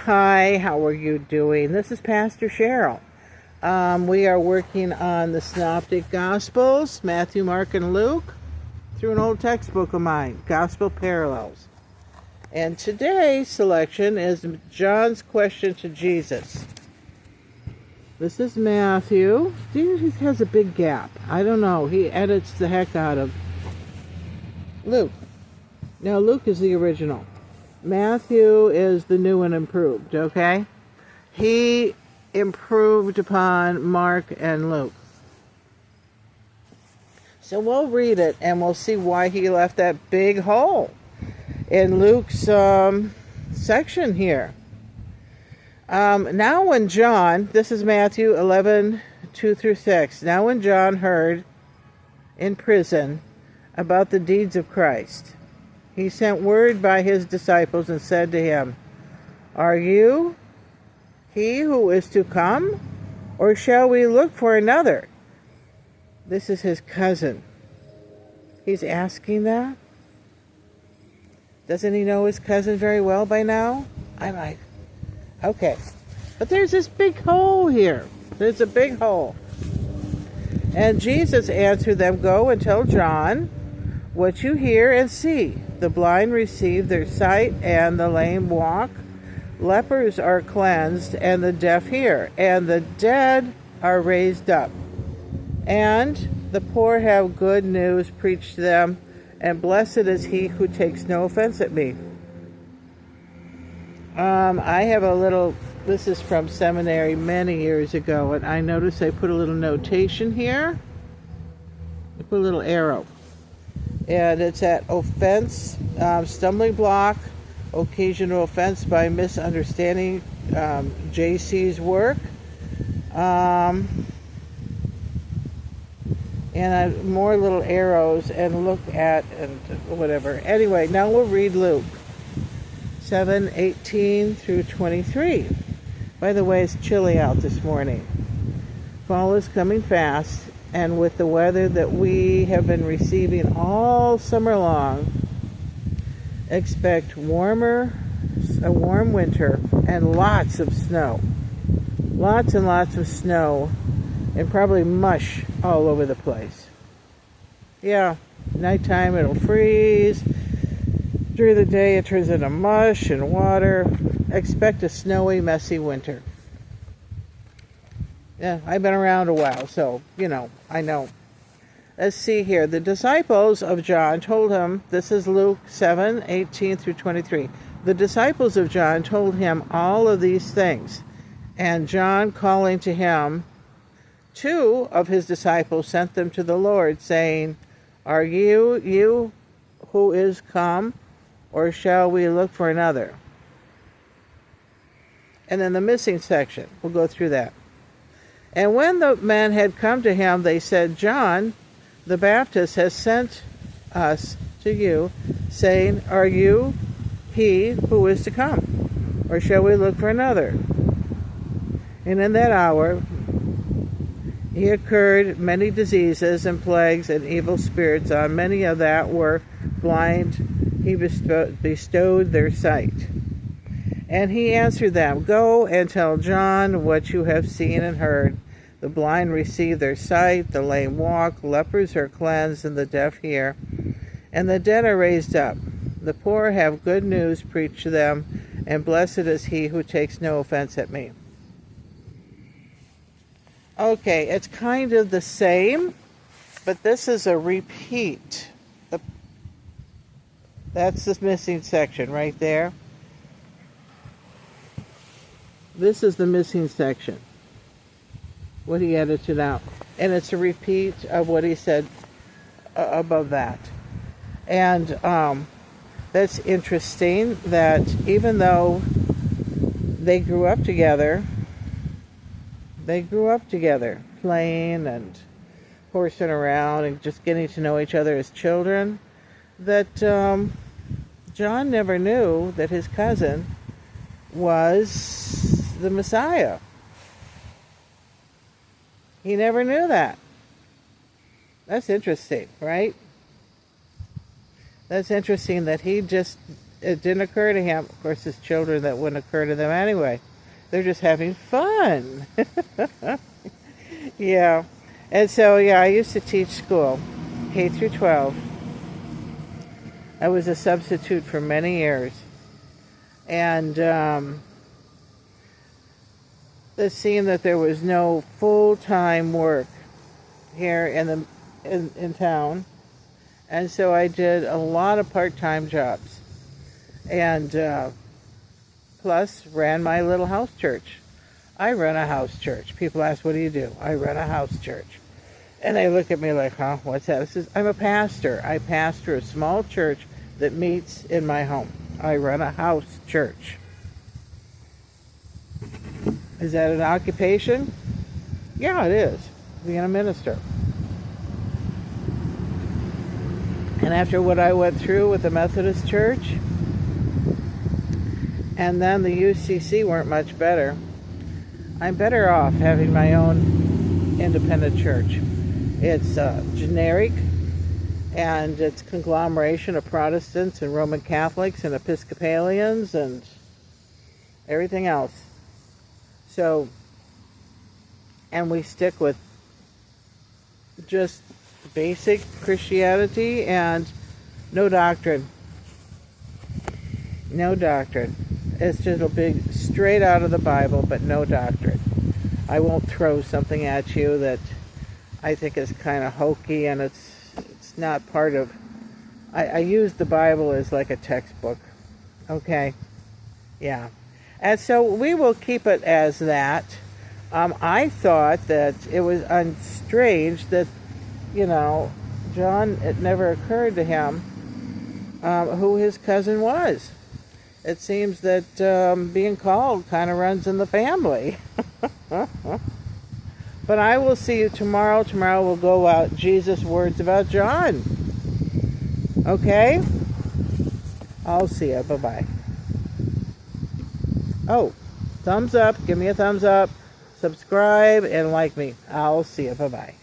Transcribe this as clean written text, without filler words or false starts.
Hi, how are you doing? This is Pastor Cheryl. We are working on the Synoptic Gospels, Matthew, Mark, and Luke, through an old textbook of mine, Gospel Parallels. And today's selection is John's question to Jesus. This is Matthew. He has a big gap. I don't know. He edits the heck out of Luke. Now, Luke is the original. Matthew is the new and improved, okay? He improved upon Mark and Luke. So we'll read it and we'll see why he left that big hole in Luke's section here. Now when John, this is Matthew 11:2-6. Now when John heard in prison about the deeds of Christ, he sent word by his disciples and said to him, "Are you he who is to come, or shall we look for another?" This is his cousin. He's asking that. Doesn't he know his cousin very well by now? I'm like, okay. But there's this big hole here. There's a big hole. And Jesus answered them, "Go and tell John what you hear and see. The blind receive their sight, and the lame walk. Lepers are cleansed, and the deaf hear, and the dead are raised up. And the poor have good news preached to them, and blessed is he who takes no offense at me." I have a little, this is from seminary many years ago, and I noticed I put a little notation here. I put a little arrow. And it's at offense, stumbling block, occasional offense by misunderstanding JC's work. And more little arrows and look at and whatever. Anyway, now we'll read Luke 7:18-23. By the way, it's chilly out this morning. Fall is coming fast, and with the weather that we have been receiving all summer long, expect a warm winter and lots of snow. Lots and lots of snow, and probably mush all over the place. Yeah, nighttime it'll freeze. During the day it turns into mush and water. Expect a snowy, messy winter. Yeah, I've been around a while, so, I know. Let's see here. The disciples of John told him, this is Luke 7:18-23. The disciples of John told him all of these things. And John, calling to him, 2 of his disciples sent them to the Lord, saying, "Are you who is come, or shall we look for another?" And then the missing section. We'll go through that. And when the men had come to him, they said, "John the Baptist has sent us to you, saying, 'Are you he who is to come, or shall we look for another?' And in that hour he occurred many diseases and plagues and evil spirits on many of that were blind. He bestowed their sight. And he answered them, 'Go and tell John what you have seen and heard. The blind receive their sight, the lame walk, lepers are cleansed, and the deaf hear, and the dead are raised up. The poor have good news preached to them, and blessed is he who takes no offense at me.'" Okay, it's kind of the same, but this is a repeat. That's the missing section right there. This is the missing section, what he edited out. And it's a repeat of what he said above that. And that's interesting that even though they grew up together, playing and horsing around and just getting to know each other as children, that John never knew that his cousin was the Messiah. He never knew that. That's interesting, right? That's interesting that he just it didn't occur to him. Of course, it's children that wouldn't occur to them anyway. They're just having fun. Yeah. And so, yeah, I used to teach school, K through 12. I was a substitute for many years. And it seemed that there was no full-time work here in town. And so I did a lot of part-time jobs. And plus ran my little house church. I run a house church. People ask, what do you do? I run a house church. And they look at me like, huh, what's that? I says, I'm a pastor. I pastor a small church that meets in my home. I run a house church. Is that an occupation? Yeah, it is. Being a minister. And after what I went through with the Methodist Church, and then the UCC weren't much better, I'm better off having my own independent church. It's generic, and it's conglomeration of Protestants and Roman Catholics and Episcopalians and everything else. So, and we stick with just basic Christianity and no doctrine. No doctrine. It's just a big, straight out of the Bible, but no doctrine. I won't throw something at you that I think is kind of hokey, and it's not part of... I use the Bible as like a textbook. Okay? Yeah. And so we will keep it as that. I thought that it was strange that, John, it never occurred to him who his cousin was. It seems that being called kind of runs in the family. But I will see you tomorrow. Tomorrow we'll go out Jesus' words about John. Okay? I'll see you. Bye-bye. Oh, thumbs up. Give me a thumbs up. Subscribe and like me. I'll see you. Bye-bye.